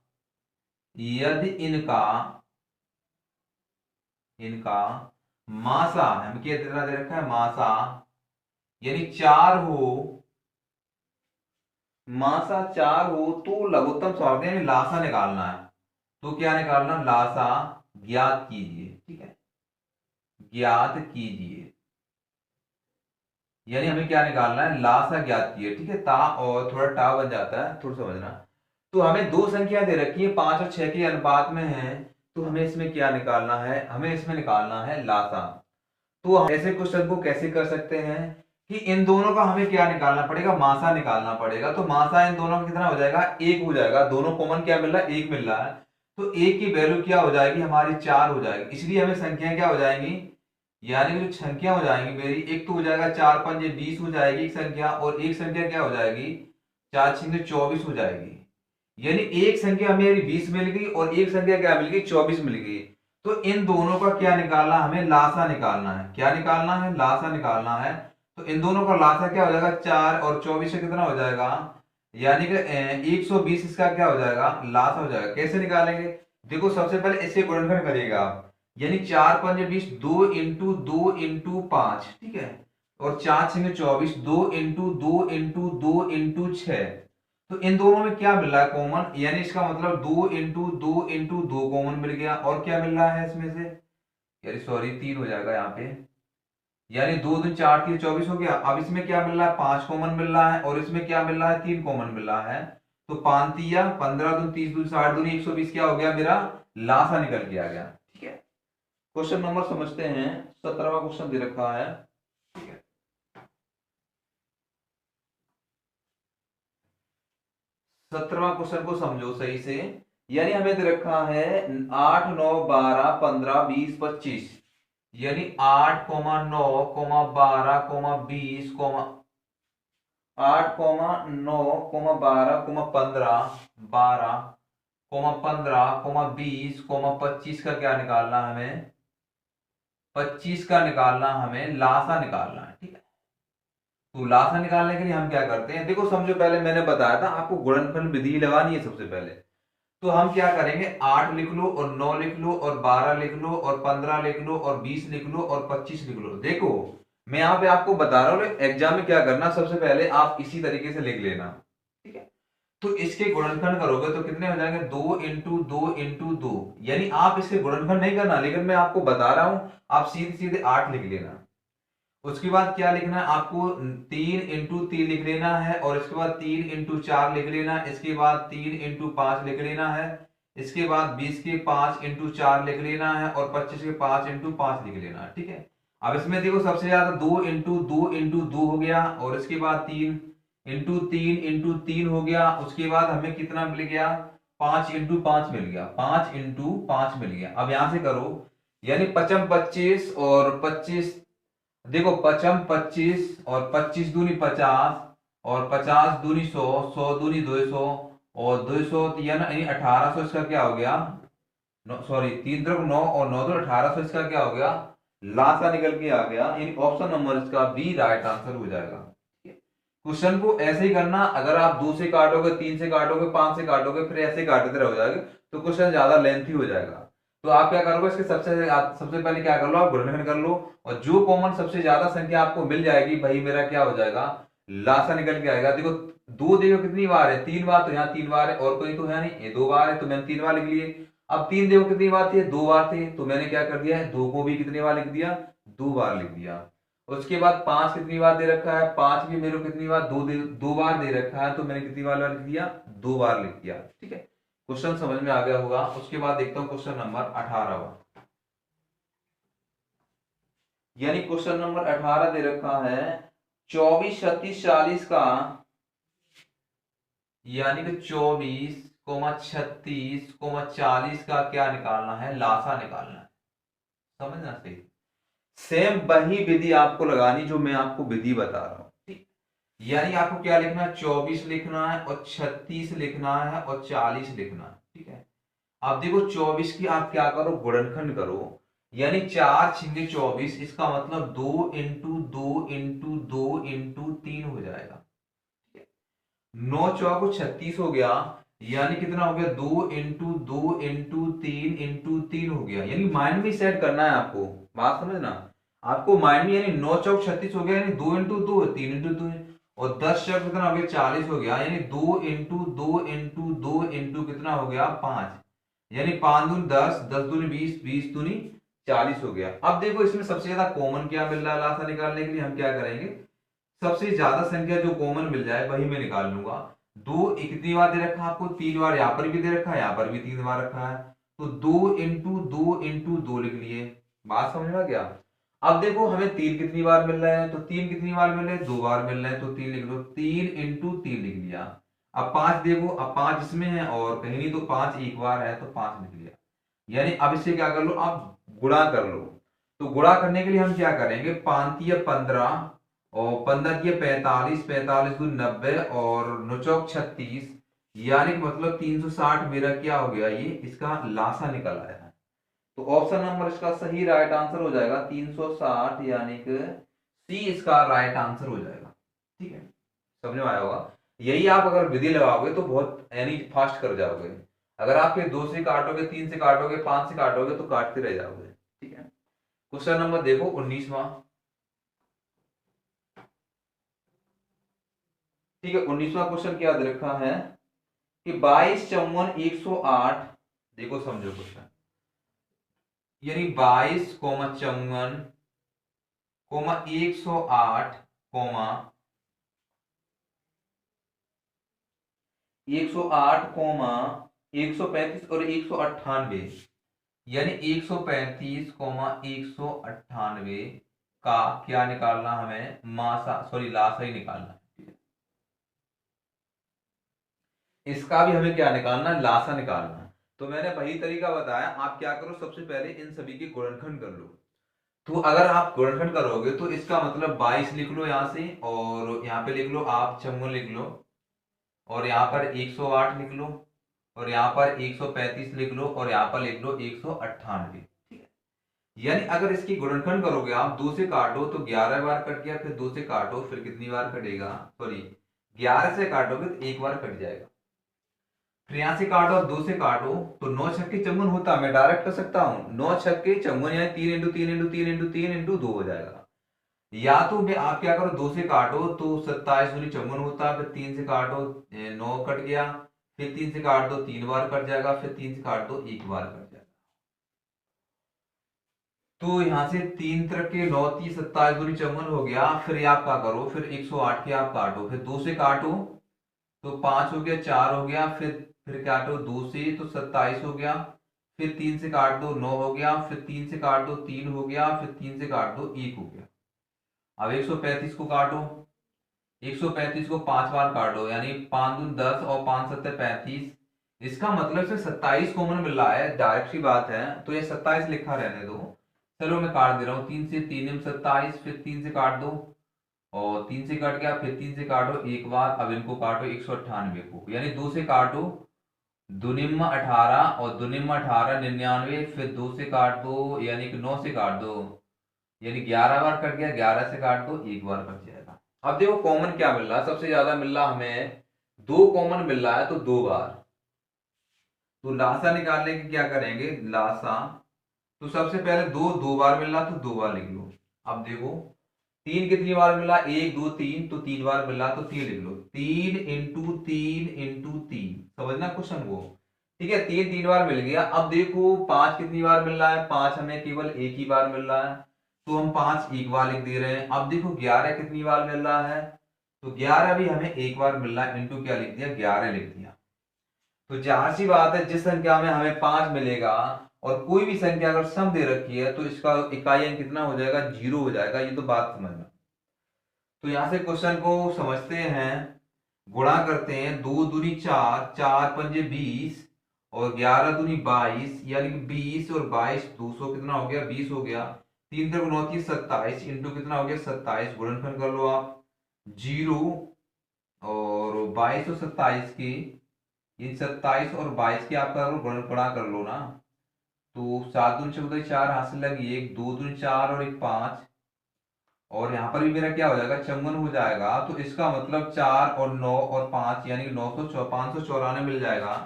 इनका मासा, हम क्या दे रखा है, मासा, यानी 4 हो, मासा 4 हो, तो लघुत्तम समापवर्तक यानी लासा निकालना है। तो क्या निकालना, लासा ज्ञात कीजिए, ठीक है, ज्ञात कीजिए, यानी हमें क्या निकालना है, लासा ज्ञात कीजिए, ठीक है। ता और थोड़ा टा बन जाता है, थोड़ा समझना। तो हमें दो संख्या दे रखी है, 5 और 6 के अनुपात में है। तो हमें इसमें क्या निकालना है, हमें इसमें निकालना है लासा। तो हम ऐसे क्वेश्चन को कैसे कर सकते हैं कि इन दोनों का हमें क्या निकालना पड़ेगा, मासा निकालना पड़ेगा। तो मासा इन दोनों का कितना हो जाएगा, 1 हो जाएगा। दोनों कॉमन क्या मिल रहा है, 1 मिल रहा है। तो 1 की वैल्यू क्या हो जाएगी, हमारी 4 हो जाएगी। इसलिए हमें संख्या क्या हो जाएंगी, यानी कि जो संख्या हो जाएंगी मेरी, एक तो हो जाएगा 4 5 20 हो जाएगी एक संख्या, और एक संख्या क्या हो जाएगी, 4 6 24 हो जाएगी। यानी एक संख्या मेरी 20 मिल गई और एक संख्या क्या मिल गई, 24 मिल गई। तो इन दोनों का क्या निकालना, हमें लासा निकालना है। क्या निकालना है, लासा निकालना है। तो इन दोनों का लासा क्या हो जाएगा, 4 और 24 से कितना हो जाएगा, यानी कि 120 इसका क्या हो जाएगा, लासा हो जाएगा। कैसे निकालेंगे, देखो सबसे पहले इससे गुणनखंड करिएगा आप। यानी 4 पंजे 20, 2 × 2 × 5, ठीक है। और 4 6 24, 2 × 2 × 2 × 6। तो इन दोनों में क्या मिल रहा है कॉमन, यानी इसका मतलब 2 × 2 × 2 कॉमन मिल गया। और क्या मिल रहा है इसमें से, यानी सॉरी 3 हो जाएगा यहाँ पे, यानी 2 2 4 3 24 हो गया। अब इसमें क्या मिल रहा है, 5 कॉमन मिल रहा है, और इसमें क्या मिल रहा है, 3 कॉमन मिल रहा है। तो 5 तिया 15 दूनी 30 दूनी 60 दूनी 120, क्या हो गया मेरा लासा निकल के आ गया, ठीक है। क्वेश्चन नंबर समझते हैं, 17वां क्वेश्चन दे रखा है, ठीक है। 17वां क्वेश्चन को समझो सही से, यानी हमें दे रखा है 8 9 12 15 20 25, यानी 8 9 12 20 8 9 12 15 12 15 20 25 का क्या निकालना है हमें, 25 का निकालना हमें लासा निकालना है, ठीक है। तो लासा निकालने के लिए हम क्या करते हैं, देखो समझो, पहले मैंने बताया था आपको गुणनफल विधि लगानी है सबसे पहले। तो हम क्या करेंगे, 8 लिख लो और 9 लिख लो और 12 लिख लो और 15 लिख लो और 20 लिख लो और 25 लिख लो। देखो मैं यहाँ पे आपको बता रहा हूँ एग्जाम में क्या करना, सबसे पहले आप इसी तरीके से लिख लेना, ठीक है। तो इसके गुणनखंड करोगे तो कितने हो जाएंगे, 2 × 2 × 2, यानी आप इसके गुणनखंड नहीं करना, लेकिन मैं आपको बता रहा हूं, आप सीधे सीधे 8 लिख लेना। उसके बाद क्या लिखना है आपको, 3 × 3 लिख लेना है, और इसके बाद 3 × 4 लिख लेना है, इसके बाद 3 × 5 लिख लेना है, इसके बाद 20 के 5 × 4 लिख लेना है, और 25 के 5 × 5 लिख लेना है, ठीक है। अब इसमें देखो सबसे ज्यादा 2 × 2 हो गया, और इसके बाद 3 × 3 हो गया। उसके बाद हमें कितना मिल गया, 5 × 5 मिल गया, 5 × 5 मिल गया। अब यहां से करो, यानी 55 25 और 25, देखो 55 25 और 25 दूनी 50 और 50 दूनी 100, 100 दूनी 200 और 200 यानी 1800, इसका क्या हो गया, सॉरी 3 3 9 और 9 2 1800, इसका क्या हो गया लासा निकल के आ गया, यानी ऑप्शन नंबर इसका बी राइट आंसर हो जाएगा। क्वेश्चन को ऐसे ही करना, अगर आप 2 से काटोगे, 3 से काटोगे, 5 से काटोगे, फिर ऐसे काटते रह जाएगा तो क्वेश्चन ज्यादा लेंथी हो जाएगा। तो आप क्या करोगे, इसके सबसे पहले क्या कर लो, आप गुणनखंड कर लो, और जो कॉमन सबसे ज्यादा संख्या आपको मिल जाएगी भाई मेरा क्या हो जाएगा, लासा निकल के आएगा। देखो 2 देखो कितनी बार है, 3 बार, तो यहाँ 3 बार है, और कोई तो है नहीं, ये 2 बार है तो मैंने 3 बार लिख लिए। अब 3 देखो कितनी बार थी, 2 बार थी, तो मैंने क्या कर दिया है, 2 को भी कितनी बार लिख दिया, 2 बार लिख दिया। उसके बाद 5 कितनी बार दे रखा है, 5 भी मेरे को कितनी बार, 2 बार दे रखा है, तो मैंने कितनी बार लिख दिया, 2 बार लिख दिया, ठीक है। क्वेश्चन समझ में आ गया होगा। उसके बाद देखता हूं क्वेश्चन नंबर 18, यानी क्वेश्चन नंबर 18 दे रखा है 24 36 40 का, यानी कि 24 36 40 का क्या निकालना है, लासा निकालना है, समझना सही। सेम वही विधि आपको लगानी जो मैं आपको विधि बता रहा हूं, ठीक। यानी आपको क्या लिखना है, 24 लिखना है और 36 लिखना है और 40 लिखना है, ठीक है। अब देखो 24 की आप क्या करो, गुणनखंड करो, यानी 4 6 24, इसका मतलब 2 × 2 × 2 × 3 हो जाएगा, 9 चौको 36 हो गया, यानी कितना हो गया, 2 × 2 × 3 × 3 हो गया। यानी माइंड में सेट करना है आपको, बात समझना आपको माइंड में, यानी 9 चौक 36 हो गया, यानी 2 × 2 3 × 2, और 10 चौक कितना हो गया, 40 हो गया, यानी 2 × 2 × 2 × कितना हो गया, 5, यानी 5 दूनी 10 10 दूनी 20 20 दूनी 40 हो गया। अब देखो इसमें सबसे ज्यादा कॉमन क्या मिल रहा है, लासा निकालने के लिए हम क्या करेंगे, सबसे ज्यादा संख्या जो कॉमन मिल जाए वही मैं निकाल लूंगा। 2 कितनी बार दे रखा है आपको, 3 बार, यहाँ पर भी दे रखा है, यहाँ पर भी 3 बार रखा है, तो 2 × 2 × 2 लिख लिए। बात समझ में आ गया। अब देखो हमें 3 कितनी बार मिल रहे हैं, तो 3 कितनी बार मिल रहे हैं, 2 बार मिल रहे हैं, तो 3 लिख लो, 3 × 3 लिख लिया। अब 5 देखो, अब 5 इसमें है और कहीं नहीं, तो 5 एक बार है तो 5 लिख लिया। यानी अब इससे क्या कर लो, आप गुणा कर लो। तो गुणा करने के लिए हम क्या करेंगे, 5 × 15 और 15 × 45 45 × 90 और 9 चौक 36, यानी कि मतलब 360 मेरा क्या हो गया, ये इसका लासा निकल आया है। तो ऑप्शन नंबर इसका सही राइट आंसर हो जाएगा 360, यानी कि सी इसका राइट आंसर हो जाएगा, ठीक है। समझ में आया होगा। यही आप अगर विधि लगाओगे तो बहुत यानी फास्ट कर जाओगे। अगर आप 2 से काटोगे, 3 से काटोगे, 5 से काटोगे तो काटते रह जाओगे। ठीक है। क्वेश्चन नंबर देखो 19वां। ठीक है, 19वां क्वेश्चन क्या दे रखा है कि 22 54 108। देखो समझो क्वेश्चन, यानी 22 54 108 108 और 198, यानी 135 198 का क्या निकालना हमें, मासा सॉरी लासा ही निकालना है। इसका भी हमें क्या निकालना है, लासा निकालना है। तो मैंने वही तरीका बताया, आप क्या करो, सबसे पहले इन सभी के गुणनखंड कर लो। तो अगर आप गुणनखंड करोगे तो इसका मतलब 22 लिख लो यहां से, और यहाँ पे लिख लो आप 54 लिख लो, और यहाँ पर 108 लिख लो, और यहाँ पर 135 लिख लो, और यहाँ पर लिख लो 198। ठीक है, यानी अगर इसकी गुणनखंड करोगे आप, 2 से काटो तो 11 बार कट गया, फिर 2 से काटो फिर कितनी बार कटेगा, सॉरी 11 से काटोगे तो एक बार कट जाएगा, फिर यहां से काटो और 2 से काटो तो 9 छक्के 54 होता, मैं डायरेक्ट कर सकता हूं 9 छक्के 54, यानी 3 इंटू 3 इंटू 3 इंटू 3 इंटू 2 हो जाएगा। या तो आप क्या करो, 2 से काटो तो 27 दूनी 54 होता, फिर 3 से काटो 9 कट गया, फिर 3 से काट दो 3 बार कट जाएगा, फिर 3 से काट दो 1 बार कट जाएगा। तो यहां से 3 तरह के 9 30 27 दूनी 54 हो गया, फिर आप क्या करो, फिर 108 के आप काटो, फिर 2 से काटो तो 5 हो गया, 4 हो गया, फिर काटो 2 से तो 27 हो गया, फिर 3 से काट दो 9 हो गया, फिर 3 से काट दो 3 हो गया, फिर 3 से काट दो 1 हो गया। अब 135 को काटो, 135 को 5 बार काटो, यानी 5 दूनी 10 और 5 सत्ते 35। इसका मतलब से 27 कॉमन मिल रहा है, डायरेक्ट सी बात है, तो ये 27 लिखा रहने दो। चलो मैं काट दे रहा हूँ, 3 से 3 27, फिर 3 से काट दो और 3 से कट गया, फिर 3 से काटो एक बार, अब इनको काटो 198 को, यानी 2 से काटो दुनिम्मा 18 और दुनिम्मा 18 99, फिर 2 से काट दो यानी कि 9 से काट दो, यानी 11 बार कट गया, 11 से काट दो एक बार कट जाएगा। अब देखो कॉमन क्या मिल रहा है, सबसे ज्यादा मिल रहा हमें 2 कॉमन मिल रहा है, तो 2 बार। तो लासा निकालने की क्या करेंगे, लासा, तो सबसे पहले 2 बार मिल रहा तो 2 बार लिख लो। अब देखो 3 कितनी बार मिला, 1 2 3, तो 3 बार मिला तो 3 लिख लो, 3 इंटू 3 इंटू 3, समझना क्वेश्चन को। ठीक है, 3 बार मिल गया। अब देखो 5 कितनी बार मिल रहा है, 5 हमें केवल एक ही बार मिल रहा है, तो हम 5 एक बार लिख दे रहे हैं। अब देखो 11 कितनी बार मिल रहा है, तो 11 भी हमें एक बार मिल रहा है, इंटू क्या लिख दिया, 11 लिख दिया। तो जाहिर सी बात है, जिस संख्या में हमें 5 मिलेगा और कोई भी संख्या अगर सम दे रखी है, तो इसका इकाई अंक कितना हो जाएगा, 0 हो जाएगा। ये तो बात समझना। तो यहां से क्वेश्चन को समझते हैं, गुणा करते हैं, 2 दूनी 4, 4 पंजे 20 और 11 दूनी 22, यानी कि 20 और 22 200 कितना हो गया, 20 हो गया। 3 3 29 27 इंटू कितना हो गया 27, गुणनखंड कर लो आप, 0 और 22 और 27 की, इन 27 और 22 की आपका गुणा कर लो ना, तो 7 दूनी 14 4 हासिल लगी 1, 2 दूनी 4 और 1 5, और यहाँ पर भी मेरा क्या हो जाएगा, 54 हो जाएगा। तो इसका मतलब 4 और 9 और 5 यानी कि 594 मिल जाएगा।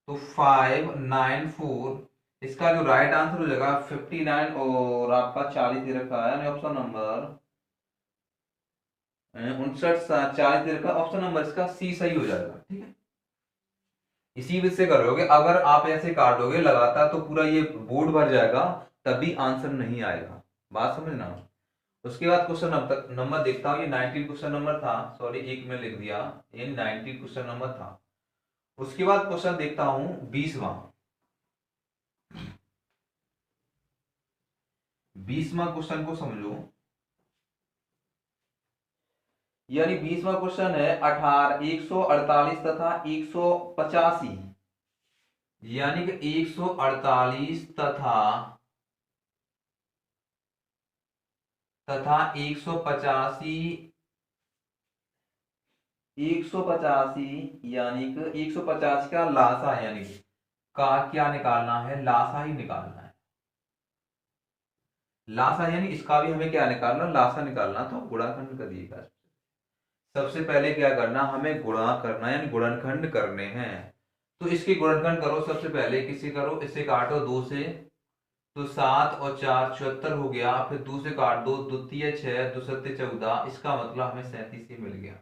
तो 594, इसका जो राइट आंसर हो जाएगा 59 और आपका 40 दे रखा है, यानी ऑप्शन नंबर 59 40 दे रखा, ऑप्शन नंबर इसका सी सही हो जाएगा। ठीक है, इसी विधि से करोगे, अगर आप ऐसे काटोगे लगातार तो पूरा ये बोर्ड भर जाएगा, तभी आंसर नहीं आएगा, बात समझना। उसके बाद क्वेश्चन नंबर देखता हूँ, ये 19 क्वेश्चन नंबर था, सॉरी एक में लिख दिया, ये 19 क्वेश्चन नंबर था। उसके बाद क्वेश्चन देखता हूं 20वां। 20वां क्वेश्चन को समझो, यानी 20वां क्वेश्चन है 18 148 तथा 185, यानी कि 148 तथा 185, 185 यानी कि 185 का लासा, यानी कि का क्या निकालना है, लासा ही निकालना है। लासा यानी इसका भी हमें क्या निकालना, लासा निकालना, तो गुणाखंड करिएगा। सबसे पहले क्या करना, हमें गुणा करना यानी गुणनखंड करने हैं। तो इसके गुणनखंड करो, सबसे पहले किसी करो, इसे काटो 2 से तो 7 और 4 74 हो गया, फिर 2 से काट दो, 2 तिया 6, 2 सत्ते 14, इसका मतलब हमें 37 ही मिल गया।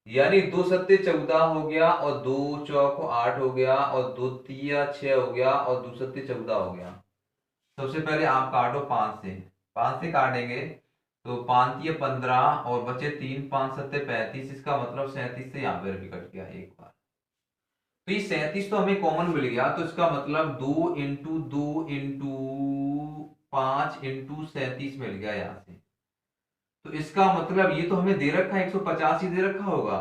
यानी 2 सत्ते 14 हो गया और 2 चौक 8 हो गया और 2 तिया 6 हो गया और 2 सत्ते 14 हो गया। सबसे पहले आप काटो 5 से, 5 से काटेंगे तो 5 तिया 15 और बचे 3, 5 सत्ते 35, इसका मतलब 37 से यहाँ पे भी कट गया एक बार। तो ये 37 तो हमें कॉमन मिल गया, तो इसका मतलब 2 इंटू 5 इंटू 37 मिल गया यहाँ से। तो इसका मतलब ये तो हमें दे रखा है 185 दे रखा होगा।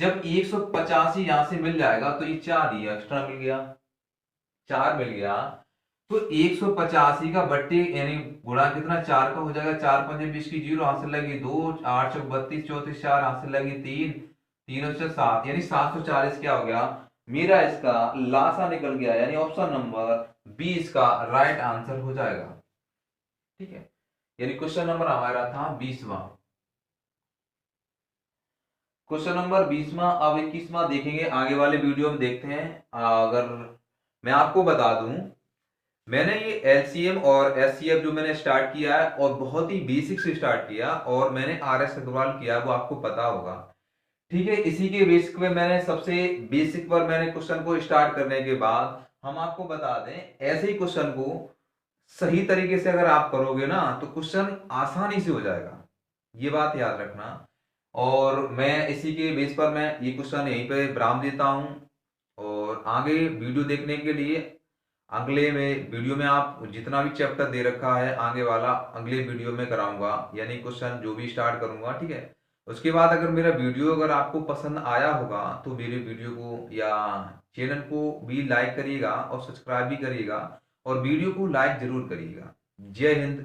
जब 185 यहां से मिल जाएगा तो ये 4 ही एक्स्ट्रा मिल गया, 4 मिल गया। तो 185 का बट्टे यानी गुणा कितना 4 का हो जाएगा, 4 पंजे 20 की, 0 हाथ से लगी 2, 8 चौक 32, 34 4 हाथ से लगी 3, 3 और 7, यानी 740 क्या हो गया मेरा, इसका लासा निकल गया, यानी ऑप्शन नंबर बी इसका राइट आंसर हो जाएगा। ठीक है, यानी क्वेश्चन नंबर हमारा था 20वां। Question number 20वां। अब 21वां देखेंगे आगे वाले वीडियो में, देखते हैं। अगर मैं आपको बता दूं, मैंने ये एलसीएम और एचसीएफ जो मैंने स्टार्ट किया है और बहुत ही बेसिक से स्टार्ट किया, और मैंने आरएस अग्रवाल किया, वो आपको पता होगा। ठीक है, इसी के बेसिक पे मैंने सबसे बेसिक पर मैंने क्वेश्चन को स्टार्ट करने के बाद हम आपको बता दें, ऐसे ही क्वेश्चन को सही तरीके से अगर आप करोगे ना तो क्वेश्चन आसानी से हो जाएगा, ये बात याद रखना। और मैं इसी के बेस पर मैं ये क्वेश्चन यहीं पे विराम देता हूं, और आगे वीडियो देखने के लिए अगले में वीडियो में आप जितना भी चैप्टर दे रखा है आगे वाला अगले वीडियो में कराऊंगा, यानी क्वेश्चन जो भी स्टार्ट करूंगा। ठीक है, उसके बाद अगर मेरा वीडियो अगर आपको पसंद आया होगा तो मेरे वीडियो को या चैनल को भी लाइक करिएगा और सब्सक्राइब भी करिएगा, और वीडियो को लाइक जरूर करिएगा। जय हिंद।